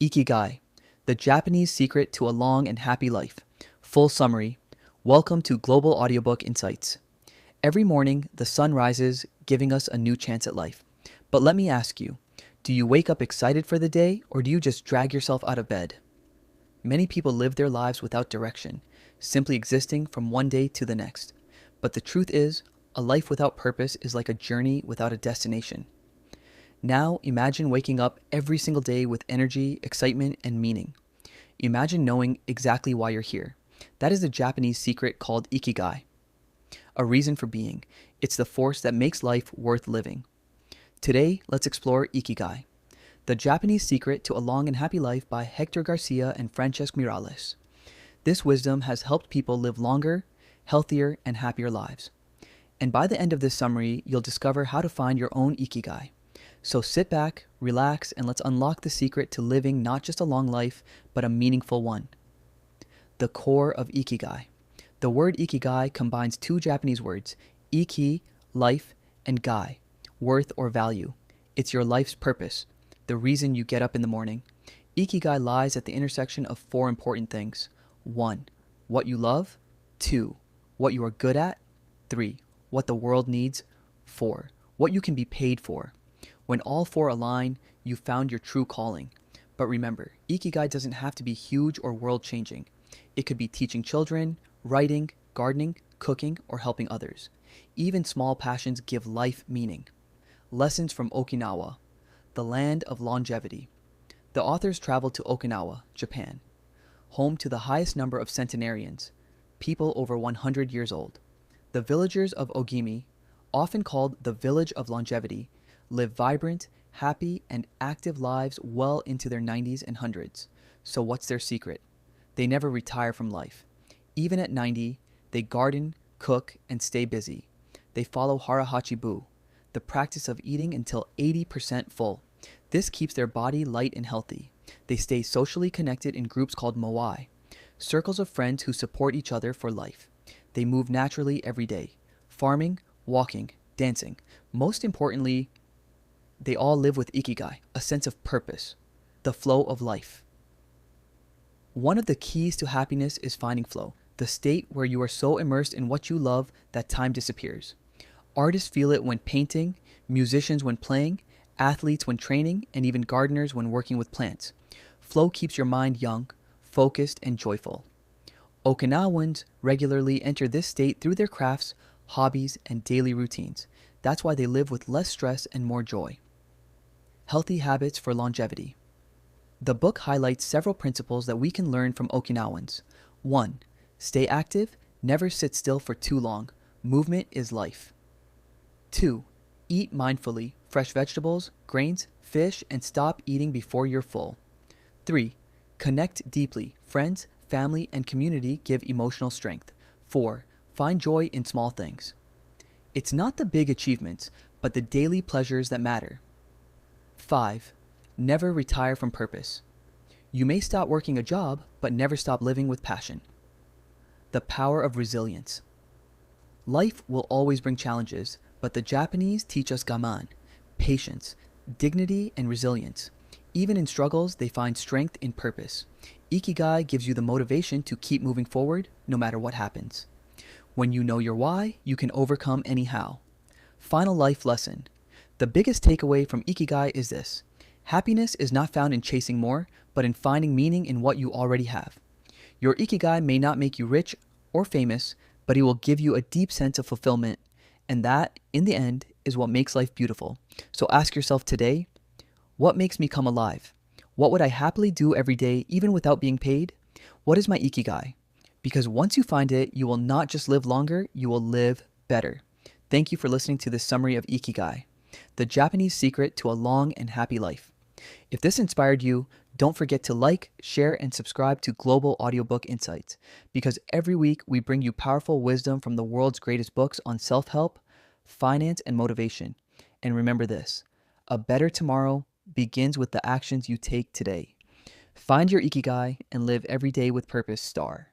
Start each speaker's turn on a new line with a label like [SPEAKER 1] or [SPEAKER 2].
[SPEAKER 1] Ikigai, the Japanese secret to a long and happy life. Full summary. Welcome to Global Audiobook Insights. Every morning, the sun rises, giving us a new chance at life. But let me ask you, do you wake up excited for the day, or do you just drag yourself out of bed? Many people live their lives without direction, simply existing from one day to the next. But the truth is, a life without purpose is like a journey without a destination. Now, imagine waking up every single day with energy, excitement, and meaning. Imagine knowing exactly why you're here. That is the Japanese secret called Ikigai. A reason for being. It's the force that makes life worth living. Today, let's explore Ikigai, the Japanese secret to a long and happy life by Hector Garcia and Francesc Miralles. This wisdom has helped people live longer, healthier, and happier lives. And by the end of this summary, you'll discover how to find your own Ikigai. So sit back, relax, and let's unlock the secret to living not just a long life, but a meaningful one. The core of Ikigai. The word Ikigai combines two Japanese words, Iki, life, and Gai, worth or value. It's your life's purpose, the reason you get up in the morning. Ikigai lies at the intersection of four important things. 1. What you love. 2. What you are good at. 3. What the world needs. 4. What you can be paid for. When all four align, you've found your true calling. But remember, Ikigai doesn't have to be huge or world-changing. It could be teaching children, writing, gardening, cooking, or helping others. Even small passions give life meaning. Lessons from Okinawa, the land of longevity. The authors traveled to Okinawa, Japan, home to the highest number of centenarians, people over 100 years old. The villagers of Ogimi, often called the village of longevity, live vibrant, happy, and active lives well into their 90s and 100s. So what's their secret? They never retire from life. Even at 90, they garden, cook, and stay busy. They follow harahachi-bu, the practice of eating until 80% full. This keeps their body light and healthy. They stay socially connected in groups called moai, circles of friends who support each other for life. They move naturally every day, farming, walking, dancing. Most importantly, they all live with Ikigai, a sense of purpose, the flow of life. One of the keys to happiness is finding flow, the state where you are so immersed in what you love that time disappears. Artists feel it when painting, musicians when playing, athletes when training, and even gardeners when working with plants. Flow keeps your mind young, focused, and joyful. Okinawans regularly enter this state through their crafts, hobbies, and daily routines. That's why they live with less stress and more joy. Healthy habits for longevity. The book highlights several principles that we can learn from Okinawans. 1. Stay active, never sit still for too long. Movement is life. 2. Eat mindfully, fresh vegetables, grains, fish, and stop eating before you're full. 3. Connect deeply. Friends, family, and community give emotional strength. 4. Find joy in small things. It's not the big achievements, but the daily pleasures that matter. 5. Never retire from purpose. You may stop working a job, but never stop living with passion. The power of resilience. Life will always bring challenges, but the Japanese teach us gaman, patience, dignity, and resilience. Even in struggles, they find strength in purpose. Ikigai gives you the motivation to keep moving forward, no matter what happens. When you know your why, you can overcome any how. Final life lesson. The biggest takeaway from Ikigai is this. Happiness is not found in chasing more, but in finding meaning in what you already have. Your Ikigai may not make you rich or famous, but it will give you a deep sense of fulfillment. And that, in the end, is what makes life beautiful. So ask yourself today, what makes me come alive? What would I happily do every day, even without being paid? What is my Ikigai? Because once you find it, you will not just live longer, you will live better. Thank you for listening to this summary of Ikigai, the Japanese secret to a long and happy life. If this inspired you, don't forget to like, share, and subscribe to Global Audiobook Insights, because every week we bring you powerful wisdom from the world's greatest books on self-help, finance, and motivation. And remember this, a better tomorrow begins with the actions you take today. Find your Ikigai and live every day with purpose, star.